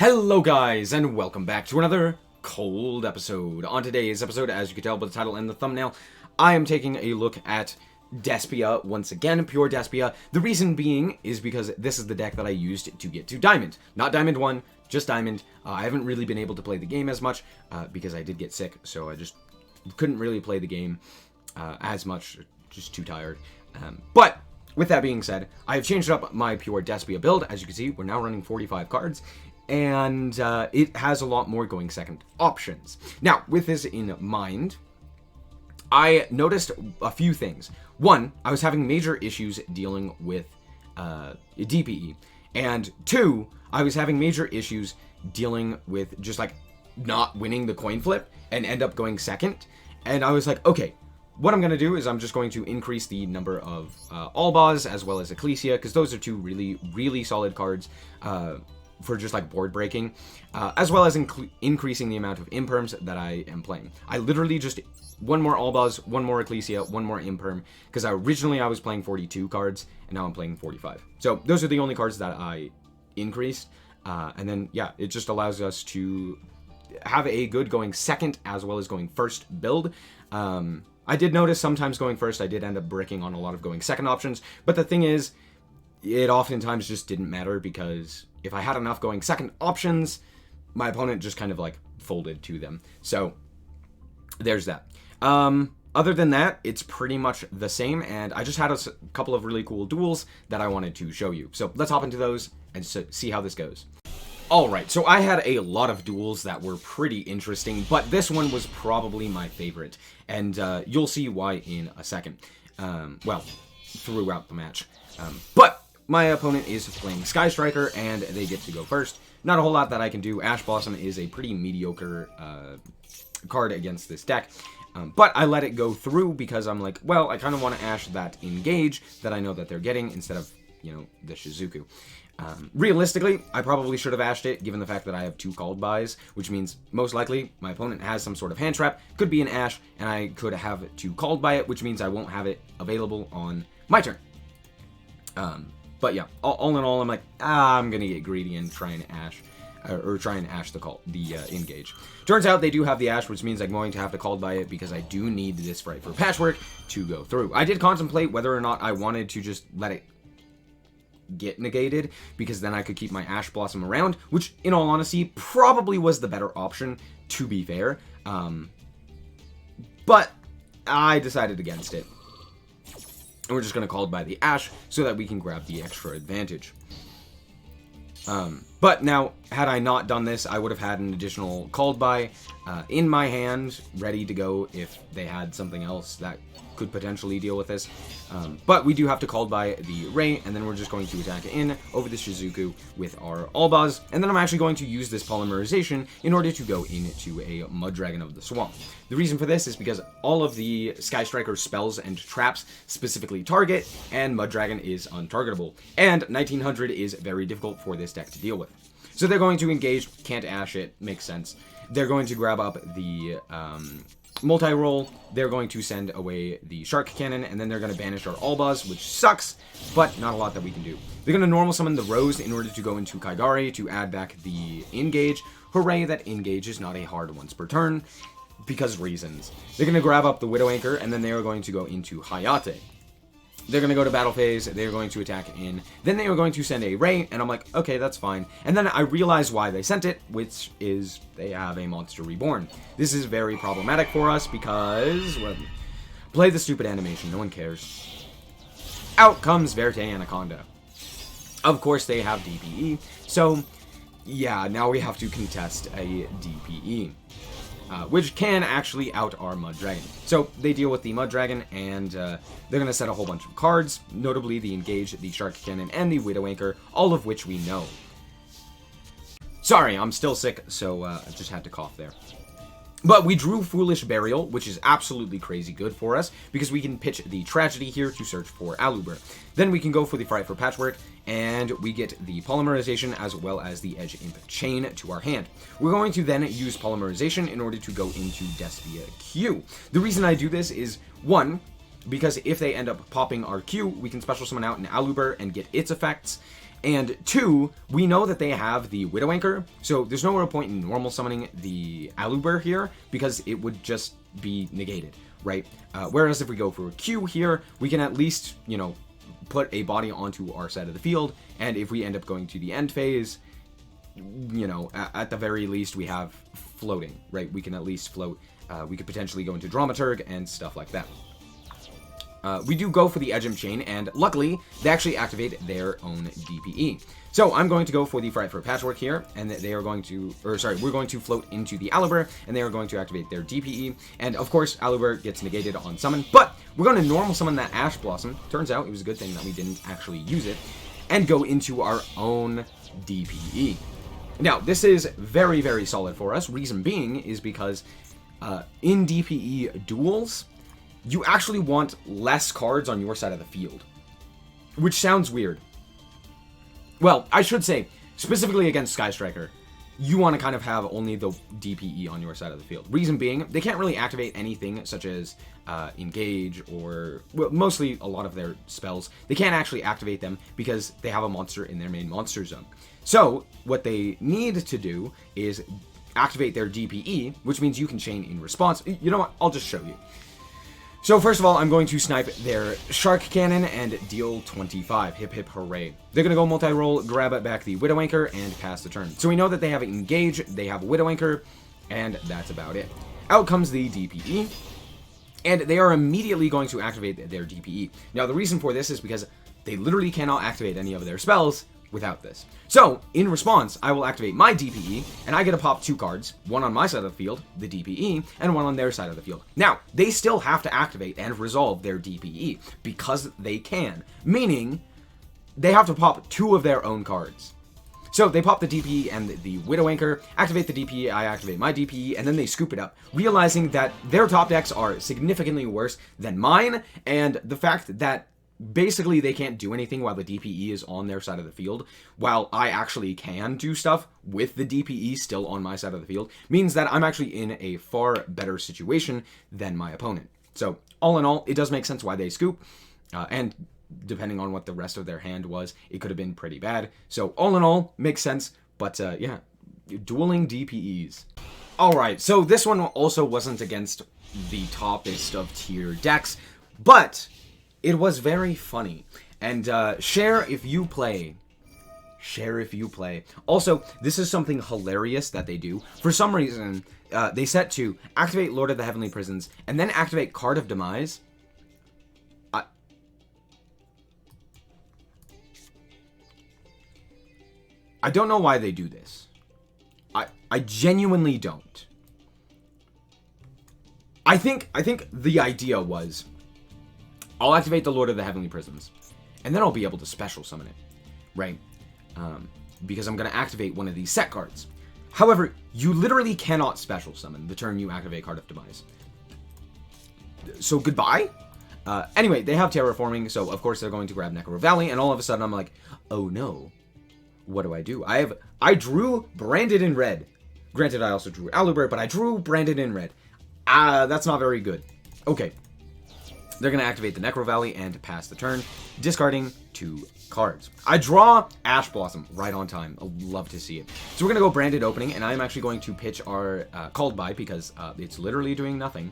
Hello guys, and welcome back to another cold episode. On today's episode, as you can tell by the title and the thumbnail, I am taking a look at Despia once again, pure Despia. The reason being is because this is the deck that I used to get to Diamond. Not Diamond 1, just Diamond. I haven't really been able to play the game as much because I did get sick, so I just couldn't really play the game as much, just too tired. But with that being said, I have changed up my pure Despia build. As you can see, we're now running 45 cards. And it has a lot more going second options. Now, with this in mind, I noticed a few things. One, I was having major issues dealing with DPE. And two, I was having major issues dealing with just like not winning the coin flip and end up going second. And I was like, okay, what I'm going to do is I'm just going to increase the number of Albaz as well as Ecclesia, because those are two really solid cards for just like board breaking, as well as increasing the amount of imperms that I am playing. I literally just one more Albaz, one more Ecclesia, one more imperm, because originally I was playing 42 cards and now I'm playing 45. So those are the only cards that I increased, and then yeah, it just allows us to have a good going second as well as going first build. I did notice sometimes going first I did end up bricking on a lot of going second options, but the thing is, it oftentimes just didn't matter, because if I had enough going second options, my opponent just kind of like folded to them. So there's that. Other than that, it's pretty much the same, and I just had a couple of really cool duels that I wanted to show you. So let's hop into those and see how this goes. Alright, so I had a lot of duels that were pretty interesting, but this one was probably my favorite, and you'll see why in a second. Well, throughout the match. But my opponent is playing Sky Striker, and they get to go first. Not a whole lot that I can do. Ash Blossom is a pretty mediocre card against this deck. But I let it go through because I'm like, well, I kind of want to Ash that Engage that I know that they're getting instead of, you know, the Shizuku. Realistically, I probably should have Ashed it, given the fact that I have 2 called buys, which means most likely my opponent has some sort of hand trap, could be an Ash, and I could have 2 called by it, which means I won't have it available on my turn. But yeah, all in all, I'm like, I'm gonna get greedy and try and Ash, or try and Ash the Engage. Turns out they do have the Ash, which means I'm going to have to call by it because I do need this Fright for Patchwork to go through. I did contemplate whether or not I wanted to just let it get negated, because then I could keep my Ash Blossom around, which in all honesty probably was the better option, to be fair. But I decided against it. And we're just going to call it by the Ash so that we can grab the extra advantage. But now, had I not done this, I would have had an additional called by in my hand, ready to go if they had something else that could potentially deal with this. But we do have to call by the Ray, and then we're just going to attack in over the Shizuku with our Albaz, and then I'm actually going to use this polymerization in order to go into a Mud Dragon of the Swamp. The reason for this is because all of the Sky Striker spells and traps specifically target, and Mud Dragon is untargetable, and 1900 is very difficult for this deck to deal with. So they're going to engage, can't Ash it, makes sense. They're going to grab up the multi-roll, they're going to send away the Shark Cannon, and then they're going to banish our Albaz, which sucks, but not a lot that we can do. They're going to normal summon the Rose in order to go into Kaigari to add back the Engage. Hooray that Engage is not a hard once per turn, because reasons. They're going to grab up the Widow Anchor, and then they are going to go into Hayate. They're going to go to battle phase, they're going to attack in, then they are going to send a Ray, and I'm like, okay, that's fine. And then I realize why they sent it, which is they have a Monster Reborn. This is very problematic for us because, well, play the stupid animation, no one cares. Out comes Verte Anaconda. Of course they have DPE, so yeah, now we have to contest a DPE. Which can actually out our Mud Dragon. So they deal with the Mud Dragon, and they're going to set a whole bunch of cards, notably the Engage, the Shark Cannon, and the Widow Anchor, all of which we know. Sorry, I'm still sick, so I just had to cough there. But we drew Foolish Burial, which is absolutely crazy good for us, because we can pitch the Tragedy here to search for Aluber. Then we can go for the Fright for Patchwork, and we get the Polymerization as well as the Edge Imp Chain to our hand. We're going to then use Polymerization in order to go into Despia Q. The reason I do this is, one, because if they end up popping our Q, we can special summon out an Aluber and get its effects, And 2, we know that they have the Widow Anchor, so there's no real point in normal summoning the Aluber here, because it would just be negated, right? Whereas if we go for a Q here, we can at least, you know, put a body onto our side of the field, and if we end up going to the end phase, you know, at the very least, we have floating, right? We can at least float. We could potentially go into Dramaturg and stuff like that. We do go for the Edgem Chain, and luckily, they actually activate their own DPE. So I'm going to go for the Fright for Patchwork here, and they are going to, or sorry, we're going to float into the Aluber, and they are going to activate their DPE. And of course, Aluber gets negated on summon, but we're going to normal summon that Ash Blossom. Turns out it was a good thing that we didn't actually use it, and go into our own DPE. Now, this is very, very solid for us. Reason being is because in DPE duels, you actually want less cards on your side of the field. Which sounds weird. Well, I should say, specifically against Sky Striker, you want to kind of have only the DPE on your side of the field. Reason being, they can't really activate anything such as Engage or, well, mostly a lot of their spells. They can't actually activate them because they have a monster in their main monster zone. So, what they need to do is activate their DPE, which means you can chain in response. You know what? I'll just show you. So first of all, I'm going to snipe their Shark Cannon and deal 25. Hip hip hooray. They're going to go multi-roll, grab it back the Widow Anchor, and pass the turn. So we know that they have Engage, they have Widow Anchor, and that's about it. Out comes the DPE, and they are immediately going to activate their DPE. Now the reason for this is because they literally cannot activate any of their spells without this. So, in response, I will activate my DPE, and I get to pop 2 cards, one on my side of the field, the DPE, and one on their side of the field. Now, they still have to activate and resolve their DPE, because they can, meaning they have to pop 2 of their own cards. So, they pop the DPE and the Widow Anchor, activate the DPE, I activate my DPE, and then they scoop it up, realizing that their top decks are significantly worse than mine, and the fact that basically they can't do anything while the DPE is on their side of the field, while I actually can do stuff with the DPE still on my side of the field, means that I'm actually in a far better situation than my opponent. So, all in all, it does make sense why they scoop, and depending on what the rest of their hand was, it could have been pretty bad. So, all in all, makes sense, but yeah, dueling DPEs. Alright, so this one also wasn't against the toppest of tier decks, but it was very funny. And share if you play. Share if you play. Also, this is something hilarious that they do. For some reason, they set to activate Lord of the Heavenly Prisons and then activate Card of Demise. I don't know why they do this. I genuinely don't. I think the idea was, I'll activate the Lord of the Heavenly Prisms, and then I'll be able to special summon it, right? Because I'm going to activate one of these set cards. However, you literally cannot special summon the turn you activate Card of Demise. So goodbye? Anyway, they have Terraforming, so of course they're going to grab Necro Valley, and all of a sudden I'm like, oh no, what do? I drew Branded in red. Granted, I also drew Aluber, but I drew Branded in red. That's not very good. Okay. They're going to activate the Necro Valley and pass the turn, discarding 2 cards. I draw Ash Blossom right on time. I love to see it. So we're going to go Branded Opening, and I'm actually going to pitch our Called By, because it's literally doing nothing.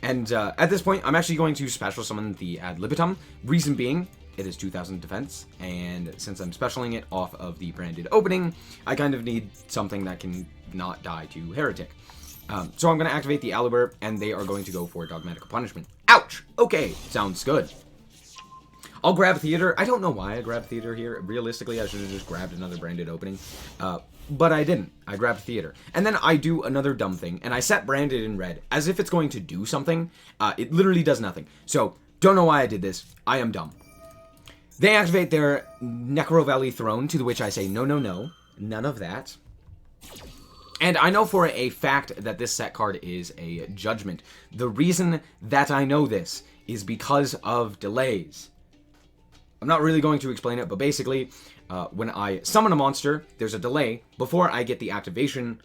And at this point, I'm actually going to special summon the Ad Libitum. Reason being, it is 2,000 defense, and since I'm specialing it off of the Branded Opening, I kind of need something that can not die to Heretic. So I'm going to activate the Aluber, and they are going to go for Dogmatic Punishment. Ouch! Okay, sounds good. I'll grab Theater. I don't know why I grabbed Theater here. Realistically, I should have just grabbed another Branded Opening. But I didn't. I grabbed Theater. And then I do another dumb thing, and I set Branded in red, as if it's going to do something. It literally does nothing. So, don't know why I did this. I am dumb. They activate their Necro Valley Throne, to which I say, no, no, no. None of that. And I know for a fact that this set card is a Judgment. The reason that I know this is because of delays. I'm not really going to explain it, but basically, when I summon a monster, there's a delay before I get the activation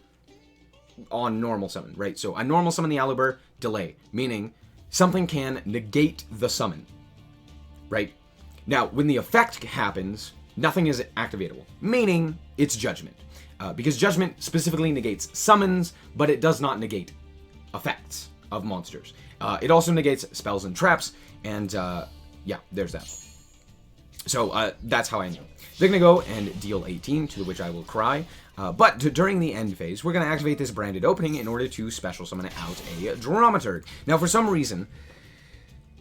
on normal summon, right? So I normal summon the Aluber, delay, meaning something can negate the summon, right? Now, when the effect happens, nothing is activatable, meaning it's Judgment. Because Judgment specifically negates summons, but it does not negate effects of monsters. It also negates spells and traps, and yeah, there's that. So that's how I know. They're going to go and deal 18, to which I will cry. But during the end phase, we're going to activate this branded opening in order to special summon out a Dramaturg. Now, for some reason,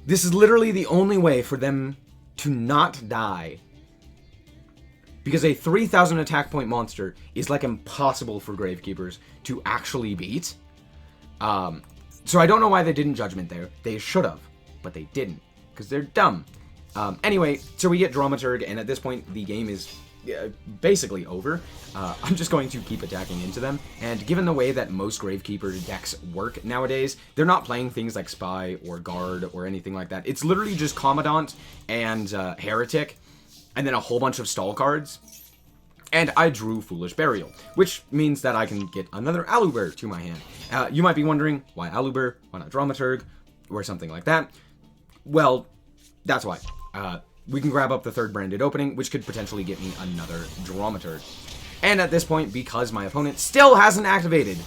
this is literally the only way for them to not die. Because a 3,000 attack point monster is like impossible for Gravekeepers to actually beat. So I don't know why they didn't Judgment there. They should have, but they didn't. Because they're dumb. Anyway, so we get Dramaturg, and at this point, the game is basically over. I'm just going to keep attacking into them, and given the way that most Gravekeeper decks work nowadays, they're not playing things like Spy or Guard or anything like that. It's literally just Commandant and Heretic, and then a whole bunch of stall cards. And I drew Foolish Burial, which means that I can get another Aluber to my hand. You might be wondering, why Aluber? Why not Dramaturg? Or something like that. Well, that's why. We can grab up the third branded opening, which could potentially get me another Dramaturg. And at this point, because my opponent still hasn't activated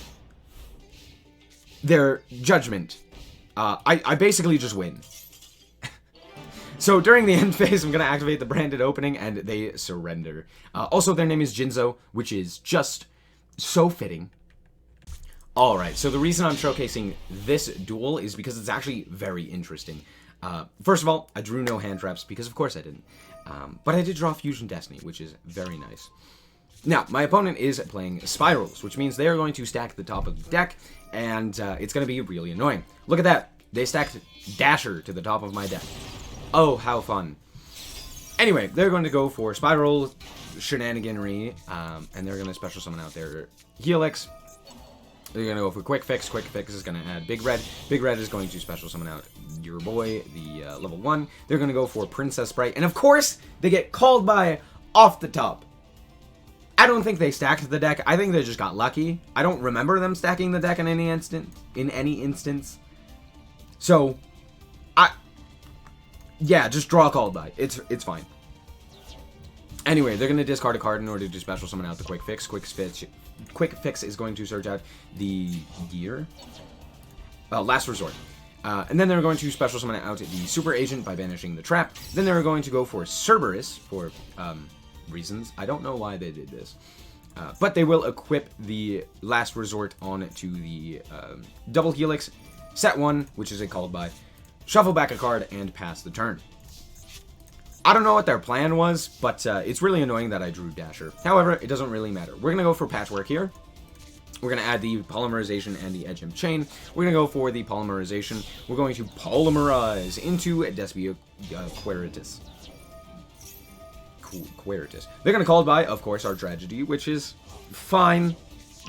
their Judgment, I basically just win. So during the end phase, I'm going to activate the branded opening, and they surrender. Also, their name is Jinzo, which is just so fitting. Alright, so the reason I'm showcasing this duel is because it's actually very interesting. First of all, I drew no hand traps, because of course I didn't. But I did draw Fusion Destiny, which is very nice. Now, my opponent is playing Spirals, which means they are going to stack the top of the deck, and it's going to be really annoying. Look at that. They stacked Dasher to the top of my deck. Oh, how fun. Anyway, they're going to go for Spiral, Shenaniganry, and they're going to special summon out their Helix. They're going to go for Quick Fix. Quick Fix is going to add Big Red. Big Red is going to special summon out your boy, the level 1. They're going to go for Princess Sprite. And of course, they get called by off the top. I don't think they stacked the deck. I think they just got lucky. I don't remember them stacking the deck in any instance. So, yeah, just draw a called by. It's fine. Anyway, they're going to discard a card in order to special summon out the Quick Fix. Quick Fix is going to search out the Gear. Last Resort. And then they're going to special summon out the Super Agent by banishing the trap. Then they're going to go for Cerberus for reasons. I don't know why they did this. But they will equip the Last Resort onto the Double Helix. Set 1, which is a called by. Shuffle back a card and pass the turn. I don't know what their plan was, but it's really annoying that I drew Dasher. However, it doesn't really matter. We're going to go for Patchwork here. We're going to add the Polymerization and the Edge Chain. We're going to go for the Polymerization. We're going to polymerize into Despia Queritus. Queritus. They're going to call it by, of course, our Tragedy, which is fine.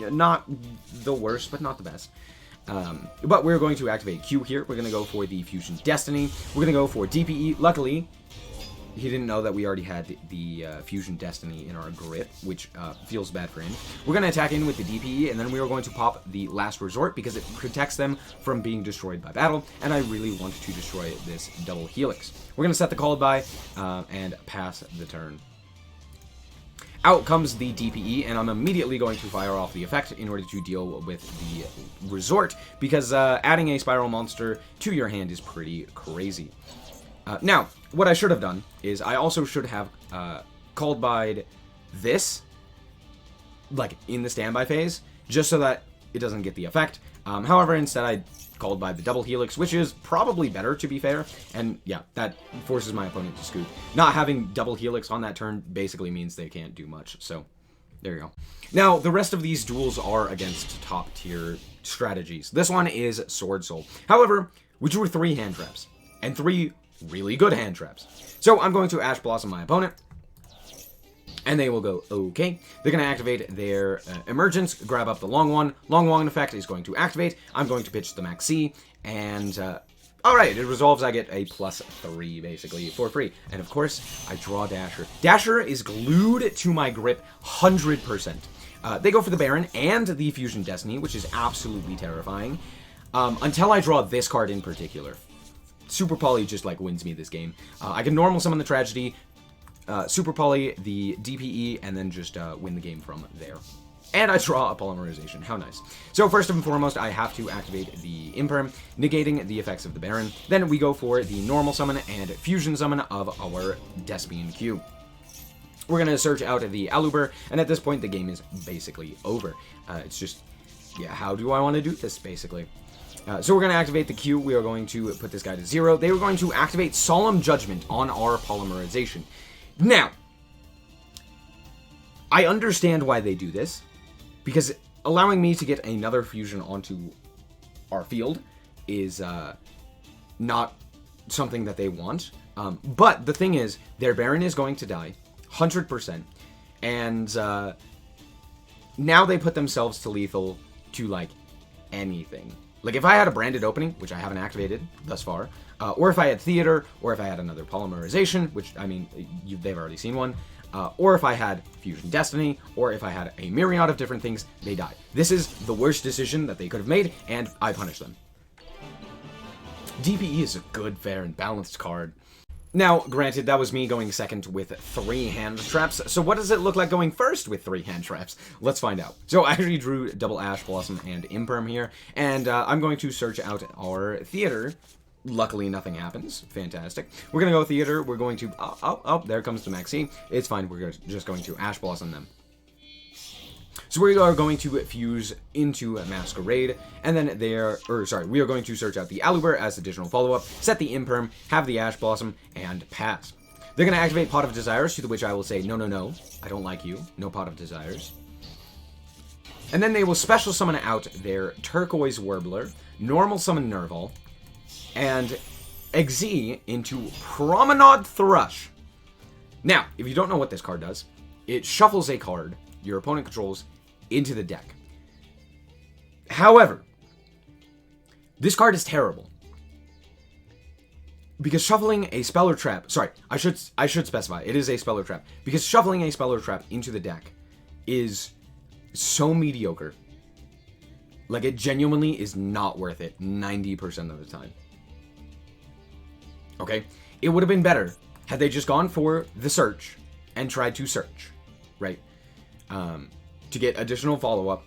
Not the worst, but not the best. But we're going to activate Q here. We're going to go for the Fusion Destiny. We're going to go for DPE. Luckily, he didn't know that we already had the Fusion Destiny in our grip, which feels bad for him. We're going to attack in with the DPE, and then we are going to pop the Last Resort because it protects them from being destroyed by battle, and I really want to destroy this Double Helix. We're going to set the called by and pass the turn. Out comes the DPE, and I'm immediately going to fire off the effect in order to deal with the Resort, because adding a Spiral monster to your hand is pretty crazy. Now, what I should have done is I also should have called by this, like, in the standby phase, just so that it doesn't get the effect. However, instead I called by the Double Helix, which is probably better, to be fair, and yeah, that forces my opponent to scoop. Not having Double Helix on that turn basically means they can't do much, so there you go. Now, the rest of these duels are against top-tier strategies. This one is Sword Soul. However, we drew 3 hand traps, and 3 really good hand traps. So I'm going to Ash Blossom my opponent, and they will go, okay. They're going to activate their Emergence, grab up the Long One. Long One effect is going to activate. I'm going to pitch the Maxi, and alright, it resolves. I get a +3, basically, for free. And of course, I draw Dasher. Dasher is glued to my grip 100%. They go for the Baron and the Fusion Destiny, which is absolutely terrifying, until I draw this card in particular. Super Poly just, like, wins me this game. I can normal summon the Tragedy, Super Poly, the DPE, and then just win the game from there. And I draw a Polymerization. How nice. So first and foremost, I have to activate the Imperm, negating the effects of the Baron. Then we go for the normal summon and fusion summon of our Despian Q. We're going to search out the Aluber, and at this point, the game is basically over. It's just, yeah, how do I want to do this, basically? So we're going to activate the Q. We are going to put this guy to 0. They were going to activate Solemn Judgment on our Polymerization. Now, I understand why they do this, because allowing me to get another fusion onto our field is not something that they want. But the thing is, their Baron is going to die, 100%. And now they put themselves to lethal to, like, anything. Like, if I had a branded opening, which I haven't activated thus far, or if I had Theater, or if I had another Polymerization, which, I mean, they've already seen one, or if I had Fusion Destiny, or if I had a myriad of different things, they die. This is the worst decision that they could have made, and I punish them. DPE is a good, fair, and balanced card. Now, granted, that was me going second with 3 hand traps, so what does it look like going first with 3 hand traps? Let's find out. So I actually drew double Ash Blossom and Imperm here, and I'm going to search out our Theater. Luckily, nothing happens. Fantastic. We're going to go Theater. We're going to... Oh, there comes the Maxi. It's fine. We're just going to Ash Blossom them. So we are going to fuse into a Masquerade, and then we are going to search out the Aluber as additional follow-up, set the Imperm, have the Ash Blossom, and pass. They're going to activate Pot of Desires, to which I will say, no, no, no, I don't like you. No Pot of Desires. And then they will special summon out their Turquoise Warbler, normal summon Nerval, and Exi into Promenade Thrush. Now, if you don't know what this card does, it shuffles a card your opponent controls into the deck. However, this card is terrible. Because shuffling a spell or trap... Sorry, I should specify. It is a spell or trap. Because shuffling a spell or trap into the deck is so mediocre. Like, it genuinely is not worth it 90% of the time. Okay? It would have been better had they just gone for the search and tried to search. Right? To get additional follow-up.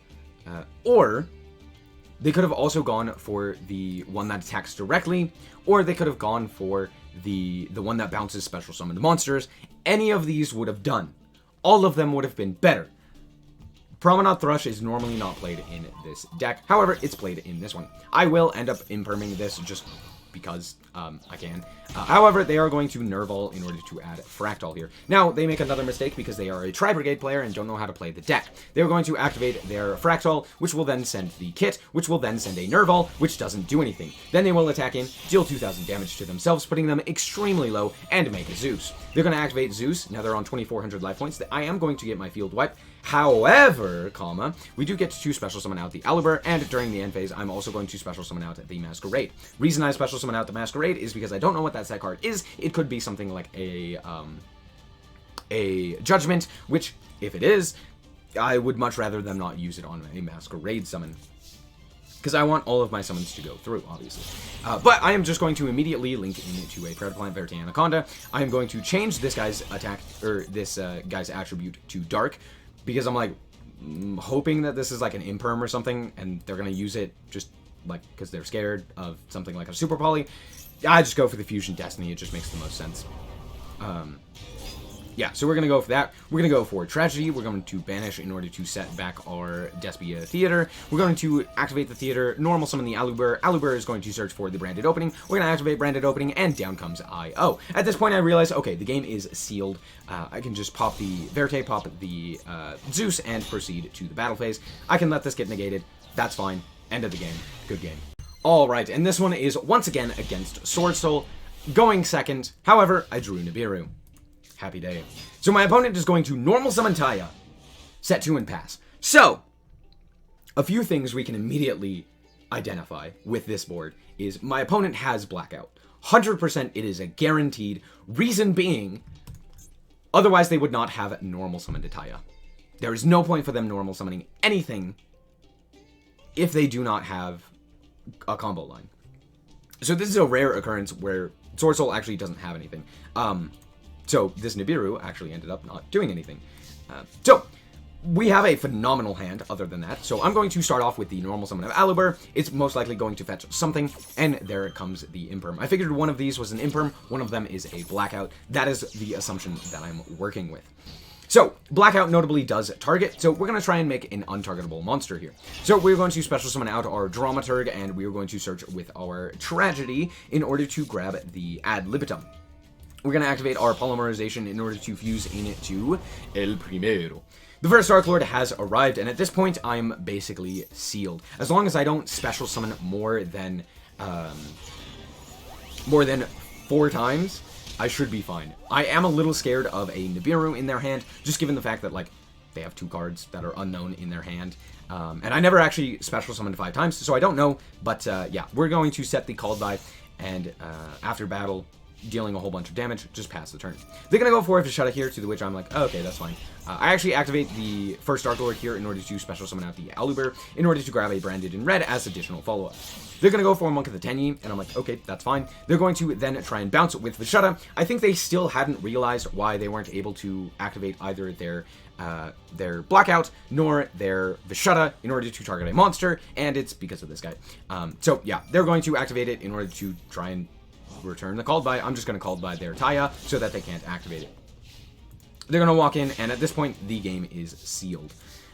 Or they could have also gone for the one that attacks directly, or they could have gone for the one that bounces special summoned monsters. Any of these would have done. All of them would have been better. Promenade Thrush is normally not played in this deck. However, it's played in this one. I will end up imperming this just because I can. However, they are going to Nerval in order to add Fractal here. Now, they make another mistake because they are a Tri-Brigade player and don't know how to play the deck. They're going to activate their Fractal, which will then send the Kit, which will then send a Nerval, which doesn't do anything. Then they will attack in, deal 2,000 damage to themselves, putting them extremely low, and make a Zeus. They're going to activate Zeus. Now they're on 2,400 life points. I am going to get my field wiped. However, we do get to special summon out the Aluber, and during the end phase, I'm also going to special summon out the Masquerade. Reason I special summon out the Masquerade is because I don't know what that set card is. It could be something like a Judgment, which, if it is, I would much rather them not use it on a Masquerade summon. Because I want all of my summons to go through, obviously. But I am just going to immediately link into a Predaplant Verte Anaconda. I am going to change this guy's attack, or this guy's attribute to Dark, because I'm like hoping that this is like an Imperm or something, and they're gonna use it just like because they're scared of something like a Super Poly. I just go for the Fusion Destiny. It just makes the most sense. Yeah, so we're going to go for that. We're going to go for Tragedy. We're going to banish in order to set back our Despia Theater. We're going to activate the Theater, normal summon the Aluber. Aluber is going to search for the Branded Opening. We're going to activate Branded Opening, and down comes I.O. At this point, I realize, okay, the game is sealed. I can just pop the Verte, pop the Zeus, and proceed to the battle phase. I can let this get negated. That's fine. End of the game. Good game. Alright, and this one is once again against Sword Soul, going second. However, I drew Nibiru. Happy day. So my opponent is going to normal summon Taya, set 2 and pass. So, a few things we can immediately identify with this board is my opponent has Blackout. 100% it is a guaranteed, reason being, otherwise they would not have normal summon to Taya. There is no point for them normal summoning anything if they do not have a combo line. So this is a rare occurrence where Sword Soul actually doesn't have anything. So this Nibiru actually ended up not doing anything. So we have a phenomenal hand other than that. So I'm going to start off with the normal summon of Aluber. It's most likely going to fetch something, and there comes the Imperm. I figured one of these was an Imperm, one of them is a Blackout. That is the assumption that I'm working with. So, Blackout notably does target, so we're going to try and make an untargetable monster here. So we're going to special summon out our Dramaturg, and we're going to search with our Tragedy in order to grab the Ad Libitum. We're going to activate our Polymerization in order to fuse into El Primero. The first Dark Lord has arrived, and at this point, I'm basically sealed. As long as I don't special summon more than 4 times, I should be fine. I am a little scared of a Nibiru in their hand, just given the fact that, like, they have 2 cards that are unknown in their hand. And I never actually special summoned 5 times, so I don't know. But, yeah, we're going to set the called by, and after battle, dealing a whole bunch of damage, just pass the turn. They're going to go for a Vishada here, to which I'm like, oh, okay, that's fine. I actually activate the first Dark Lord here in order to special summon out the Aluber, in order to grab a Branded in red as additional follow-up. They're going to go for a Monk of the Tenyi, and I'm like, okay, that's fine. They're going to then try and bounce with Vishada. I think they still hadn't realized why they weren't able to activate either their Blackout nor their Vishada in order to target a monster, and it's because of this guy. So, yeah, they're going to activate it in order to try and return the called by. I'm just going to call by their Taya so that they can't activate it. They're going to walk in, and at this point, the game is sealed.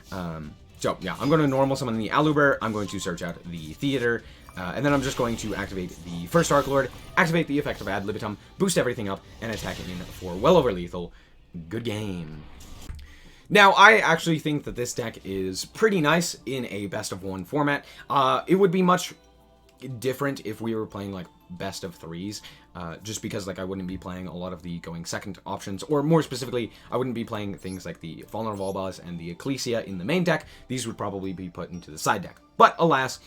So, yeah, I'm going to normal summon the Aluber, I'm going to search out the Theater, and then I'm just going to activate the first Dark Lord, activate the effect of Ad Libitum, boost everything up, and attack it in for well over lethal. Good game. Now, I actually think that this deck is pretty nice in a best-of-1 format. It would be much different if we were playing, like, best of 3s, just because, like, I wouldn't be playing a lot of the going second options, or more specifically, I wouldn't be playing things like the Fallen of Albaz and the Ecclesia in the main deck. These would probably be put into the side deck. But, alas,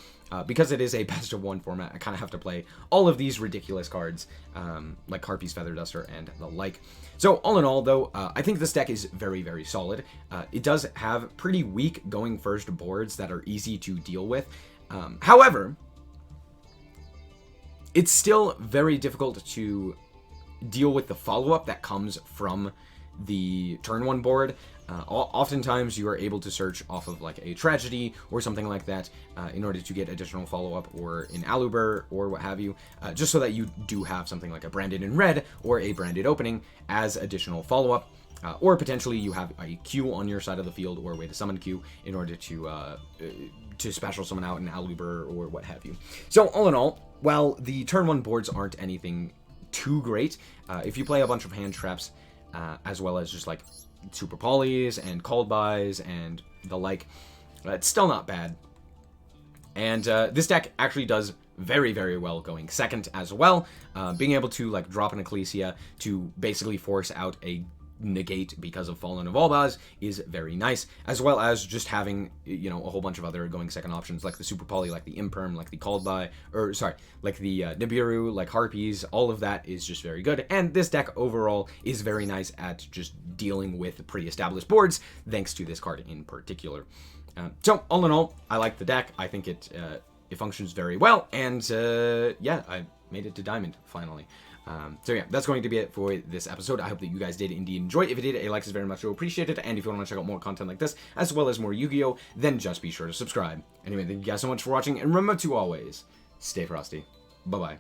because it is a best-of-1 format, I kind of have to play all of these ridiculous cards, like Harpy's Feather Duster and the like. So, all in all, though, I think this deck is very, very solid. It does have pretty weak going first boards that are easy to deal with. However, it's still very difficult to deal with the follow-up that comes from the turn 1 board. Oftentimes you are able to search off of like a Tragedy or something like that in order to get additional follow-up, or an Aluber or what have you, just so that you do have something like a Branded in red or a Branded Opening as additional follow-up. Or potentially you have a Q on your side of the field, or a way to summon Q in order to special summon out an Aluber or what have you. So all in all, while the turn 1 boards aren't anything too great, if you play a bunch of hand traps, as well as just like super polys and called bys and the like, it's still not bad. And this deck actually does very, very well going second as well. Being able to like drop an Ecclesia to basically force out a negate because of Fallen of Albaz is very nice, as well as just having, you know, a whole bunch of other going second options like the Super Poly, like the Imperm, like the Called By, or sorry, like the Nibiru, like Harpies. All of that is just very good, and this deck overall is very nice at just dealing with pre-established boards, thanks to this card in particular. So all in all, I like the deck. I think it functions very well, and yeah, I made it to Diamond finally. So yeah, that's going to be it for this episode. I hope that you guys did indeed enjoy it. If you did, a like is very much appreciated. And if you want to check out more content like this, as well as more Yu-Gi-Oh!, then just be sure to subscribe. Anyway, thank you guys so much for watching, and remember to always stay frosty. Bye-bye.